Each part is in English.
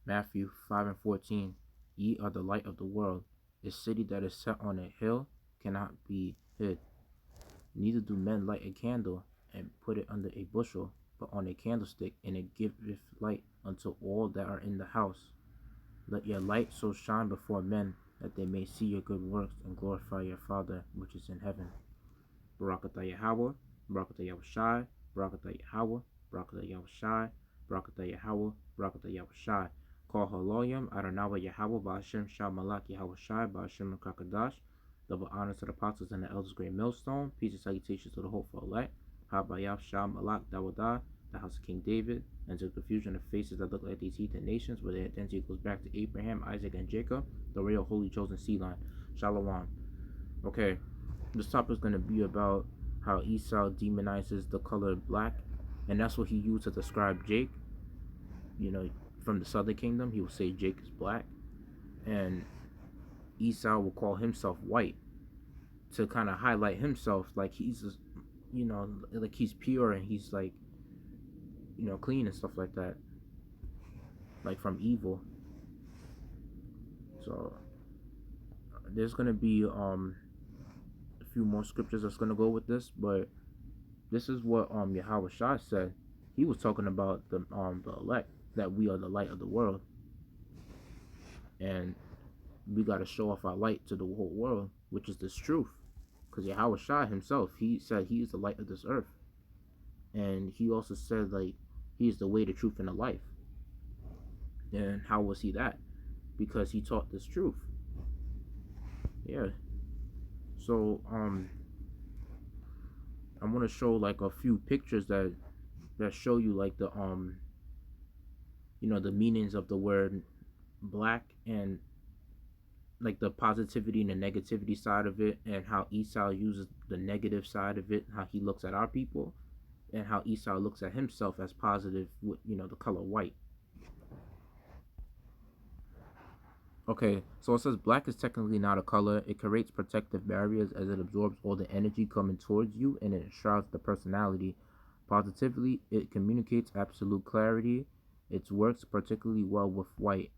Matthew 5:14. Ye are the light of the world. A city that is set on a hill cannot be hid. Neither do men light a candle and put it under a bushel, but on a candlestick, and it giveth light unto all that are in the house. Let your light so shine before men, that they may see your good works and glorify your Father which is in heaven. Barakatah Yahweh, Barakatah Yahushai, Barakatah Yahweh, Barakatah Yahushai, Barakatah Yahweh, Barakatah Yahushai. Call Haloyim, Adonai Yahweh, Ba'ashem Shah Malak Yahushai, Ba'ashem Kakadash. Double honor to the apostles and the elders, great millstone. Peace and salutations to the hopeful elect. Habayah Shah Malak Dawadah, the house of King David, and to the confusion of faces that look like these heathen nations, where their identity goes back to Abraham, Isaac, and Jacob, the real holy chosen seed line. Shalom. Okay, this topic is going to be about how Esau demonizes the color black, and that's what he used to describe Jake. From the southern kingdom, he will say Jake is black, and Esau will call himself white to kind of highlight himself, like he's, like he's pure and he's like, clean and stuff like that, like from evil. So there's gonna be a few more scriptures that's gonna go with this, but this is what Yahweh Shah said. He was talking about the elect, that we are the light of the world, and we got to show off our light to the whole world, which is this truth. Because Yahweh Shah himself, he said he is the light of this earth, and he also said like he is the way, the truth, and the life. And how was he that? Because he taught this truth. Yeah. So I'm gonna show like a few pictures that show you like the the meanings of the word black, and like the positivity and the negativity side of it, and how Esau uses the negative side of it, how he looks at our people, and how Esau looks at himself as positive with the color white. Okay, so it says black is technically not a color. It creates protective barriers as it absorbs all the energy coming towards you, and it enshrouds the personality. Positively, it communicates absolute clarity. It works particularly well with white.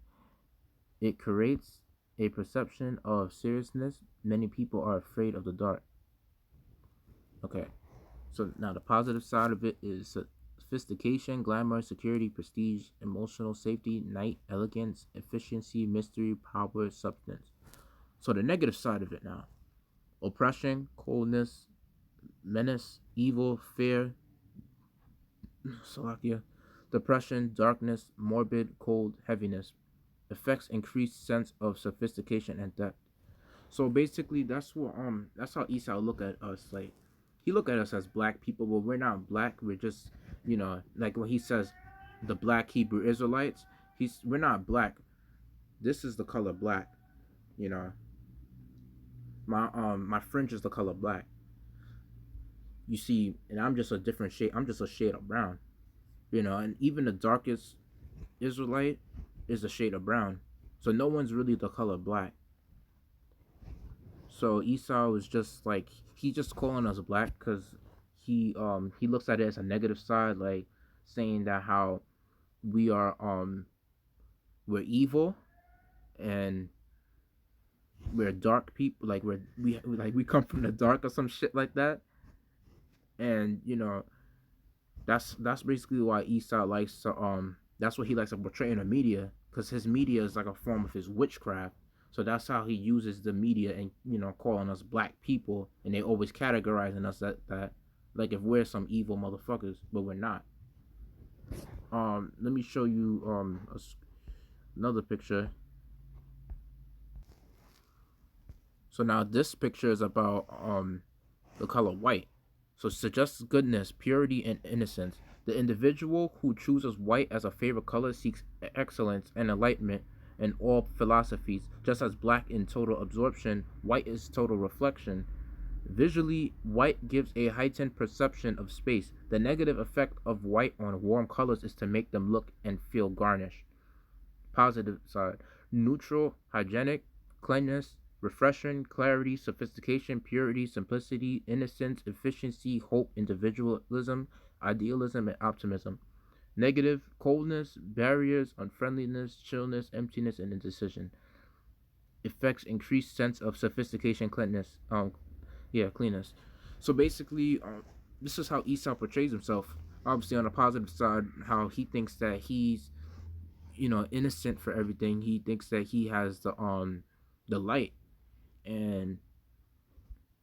It creates a perception of seriousness. Many people are afraid of the dark. Okay, so now the positive side of it is sophistication, glamour, security, prestige, emotional safety, night, elegance, efficiency, mystery, power, substance. So the negative side of it now: oppression, coldness, menace, evil, fear, Salakia, depression, darkness, morbid, cold, heaviness. Affects increased sense of sophistication and depth. So basically, that's how Esau look at us. Like, he look at us as black people, but we're not black. We're just, like when he says, the black Hebrew Israelites. We're not black. This is the color black. My fringe is the color black. You see, and I'm just a different shade. I'm just a shade of brown. And even the darkest Israelite is a shade of brown. So no one's really the color black. So Esau is just like, he's just calling us black because he looks at it as a negative side, like saying that how we are we're evil and we're dark people, like we come from the dark or some shit like that. And that's basically why Esau likes to that's what he likes to portray in the media, because his media is like a form of his witchcraft. So that's how he uses the media, and calling us black people, and they always categorizing us that like if we're some evil motherfuckers, but we're not. Let me show you another picture. So now this picture is about the color white. So suggests goodness, purity, and innocence. The individual who chooses white as a favorite color seeks excellence and enlightenment in all philosophies. Just as black in total absorption, white is total reflection. Visually, white gives a heightened perception of space. The negative effect of white on warm colors is to make them look and feel garnished. Positive side: neutral, hygienic, cleanliness, refreshing, clarity, sophistication, purity, simplicity, innocence, efficiency, hope, individualism, idealism, and optimism. Negative: coldness, barriers, unfriendliness, chillness, emptiness, and indecision. Effects: increased sense of sophistication, cleanness. Cleanness. So basically, this is how Esau portrays himself. Obviously, on the positive side, how he thinks that he's, innocent for everything. He thinks that he has the light, and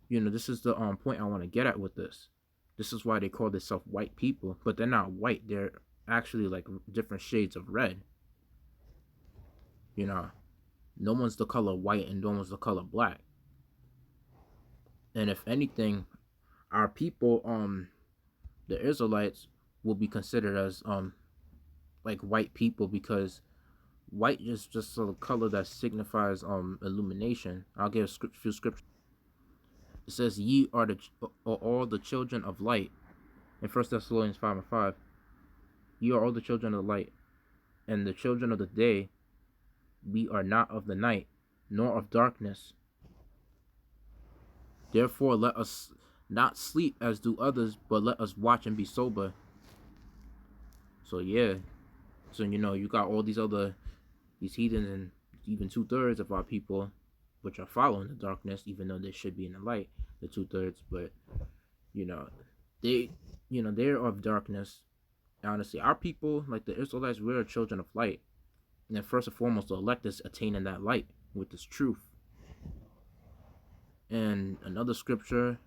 this is the point I want to get at with this. This is why they call themselves white people, but they're not white. They're actually like different shades of red. You know, no one's the color white and no one's the color black. And if anything, our people, the Israelites, will be considered as like white people, because white is just a color that signifies illumination. I'll give a few scriptures. It says, "Ye are all the children of light." In 1 Thessalonians 5:5, "Ye are all the children of the light, and the children of the day. We are not of the night, nor of darkness. Therefore let us not sleep as do others, but let us watch and be sober." So yeah, so you got all these heathens, and even 2/3 of our people, which are following the darkness, even though they should be in the light, the 2/3. But they they're of darkness. Honestly, our people, like the Israelites, we're children of light. And then first and foremost, the elect is attaining that light with this truth. And another scripture,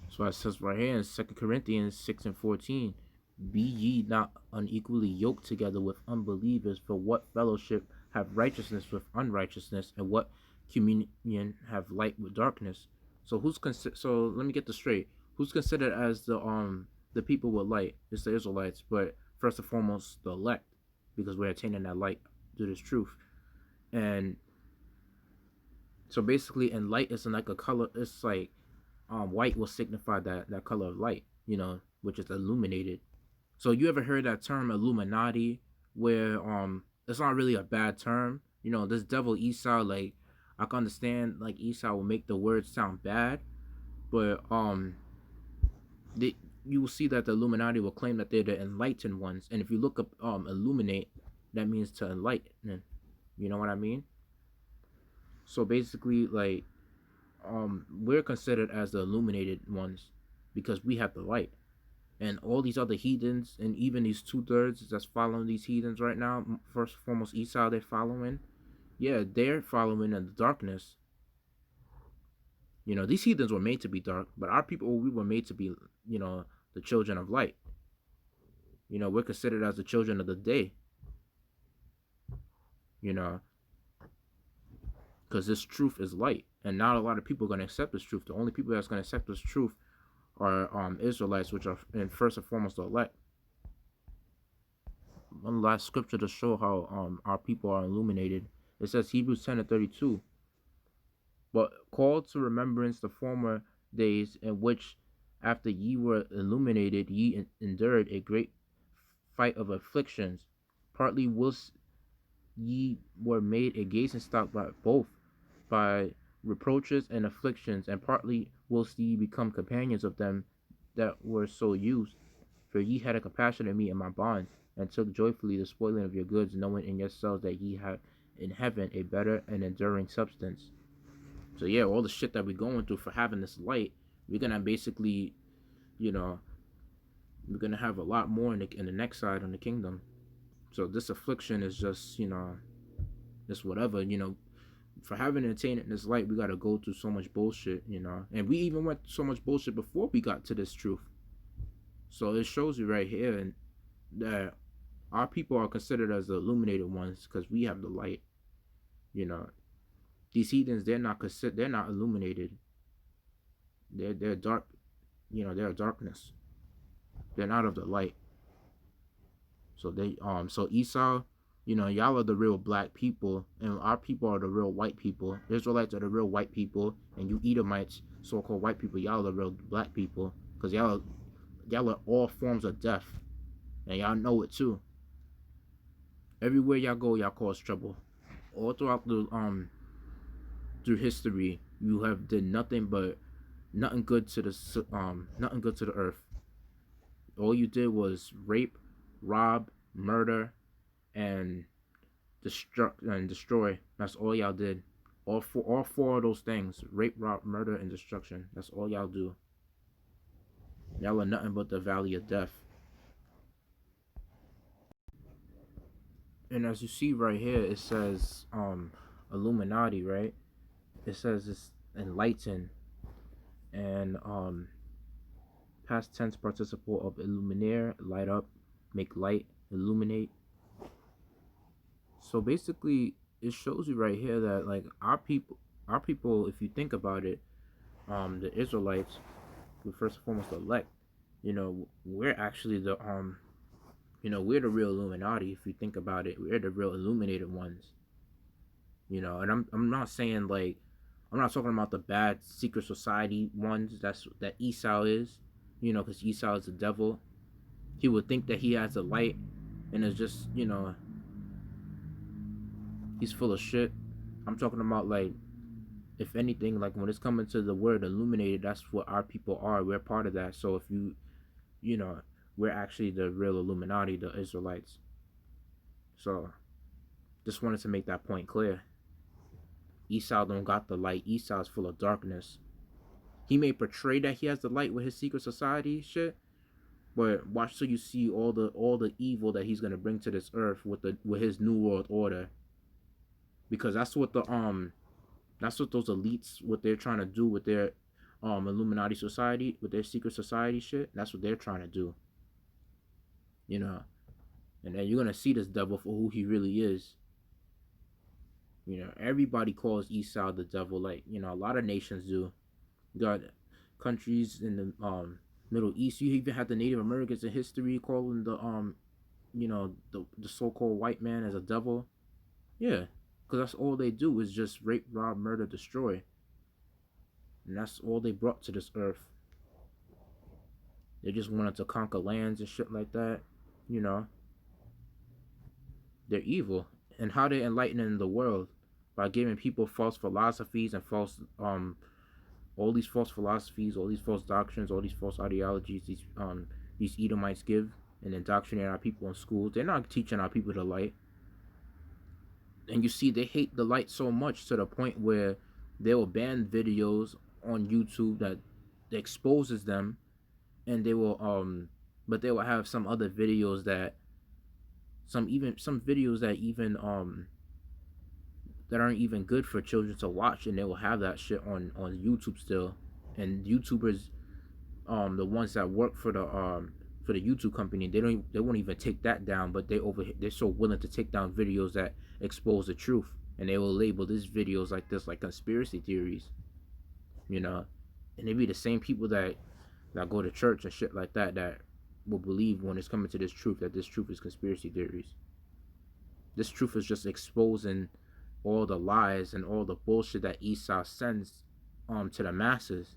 so it says right here in 2 Corinthians 6:14, "Be ye not unequally yoked together with unbelievers, for what fellowship have righteousness with unrighteousness, and what communion have light with darkness?" So so let me get this straight. Who's considered as the people with light? It's the Israelites, but first and foremost the elect, because we're attaining that light through this truth. And so basically, in light, it's like a color. It's like white will signify that color of light, which is illuminated. So you ever heard that term Illuminati, where it's not really a bad term. This devil Esau, like, I can understand, like, Esau will make the words sound bad, but you will see that the Illuminati will claim that they're the enlightened ones. And if you look up illuminate, that means to enlighten. You know what I mean? So basically, like, we're considered as the illuminated ones because we have the light. And all these other heathens, and even these 2/3 that's following these heathens right now, first and foremost Esau, they're following. Yeah, they're following in the darkness. These heathens were made to be dark, but our people, we were made to be, the children of light. We're considered as the children of the day. Because this truth is light, and not a lot of people are going to accept this truth. The only people that's going to accept this truth are Israelites, which are first and foremost the elect. One last scripture to show how our people are illuminated. It says, Hebrews 10:32, "But call to remembrance the former days in which, after ye were illuminated, ye endured a great fight of afflictions, partly whilst ye were made a gazing stock by both, by reproaches and afflictions, and partly whilst ye become companions of them that were so used. For ye had a compassion of me in my bonds, and took joyfully the spoiling of your goods, knowing in yourselves that ye have in heaven a better and enduring substance." So yeah, all the shit that we're going through for having this light, we're gonna basically, we're gonna have a lot more in the next side on the kingdom. So this affliction is just, it's whatever, for having attained this light, we got to go through so much bullshit, and we even went through so much bullshit before we got to this truth. So it shows you right here, and that our people are considered as the illuminated ones because we have the light. These heathens, they're not illuminated. They're dark. They're darkness. They're not of the light. So so Esau, y'all are the real black people, and our people are the real white people. Israelites are the real white people, and you Edomites, so-called white people, y'all are the real black people, because y'all are all forms of death, and y'all know it too. Everywhere y'all go, y'all cause trouble. All throughout through history, you have did nothing good to the earth. All you did was rape, rob, murder, and destroy. That's all y'all did. All four of those things: rape, rob, murder, and destruction. That's all y'all do. Y'all are nothing but the valley of death. And as you see right here, it says Illuminati, right? It says it's enlighten and past tense participle of illuminare, light up, make light, illuminate. So basically, it shows you right here that like our people, if you think about it, the Israelites, who first and foremost elect, we're actually we're the real Illuminati. If you think about it, we're the real illuminated ones. And I'm not saying like I'm not talking about the bad secret society ones. That Esau is, because Esau is the devil. He would think that he has a light, and it's just he's full of shit. I'm talking about like if anything, like when it's coming to the word illuminated, that's what our people are. We're part of that. So if you know, we're actually the real Illuminati, the Israelites. So just wanted to make that point clear. Esau don't got the light. Esau's full of darkness. He may portray that he has the light with his secret society shit, but watch till you see all the evil that he's gonna bring to this earth with his new world order. Because that's what those elites, what they're trying to do with their Illuminati society, with their secret society shit. That's what they're trying to do. And then you're gonna see this devil for who he really is. Everybody calls Esau the devil. Like a lot of nations do. You got countries in the Middle East. You even had the Native Americans in history calling the so-called white man as a devil. Yeah, because that's all they do is just rape, rob, murder, destroy, and that's all they brought to this earth. They just wanted to conquer lands and shit like that. You know, they're evil. And how they enlightening the world by giving people false philosophies and all these false philosophies, all these false doctrines, all these false ideologies. These Edomites give and indoctrinate our people in schools. They're not teaching our people the light. And you see, they hate the light so much to the point where they will ban videos on YouTube that exposes them, and they will but they will have some other videos that some videos that even that aren't even good for children to watch, and they will have that shit on YouTube still. And YouTubers, the ones that work for the YouTube company, they won't even take that down, but they're so willing to take down videos that expose the truth, and they will label these videos like this, like conspiracy theories, and they be the same people that go to church and shit like that will believe when it's coming to this truth that this truth is conspiracy theories. This truth is just exposing all the lies and all the bullshit that Esau sends to the masses.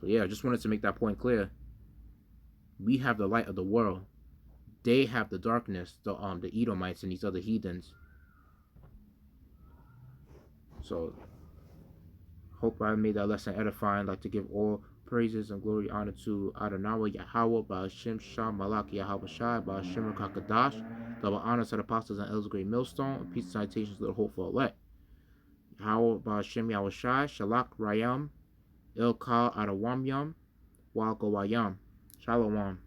So yeah, I just wanted to make that point clear. We have the light of the world. They have the darkness, the Edomites and these other heathens. So hope I made that lesson edifying. I'd like to give all praises and glory honor to Adonai Yahweh, Ba'ashem Shah Malak Yahweh Shai, Ba'ashem Kakadash. Double honor to the apostles and elders of Great Millstone, and peace and salutations to the hopeful elect. Yahweh Ba'ashem Yahweh Shai, Shalak Rayam, Ilkal Adawam Yam, Walko Wayam. Shalom.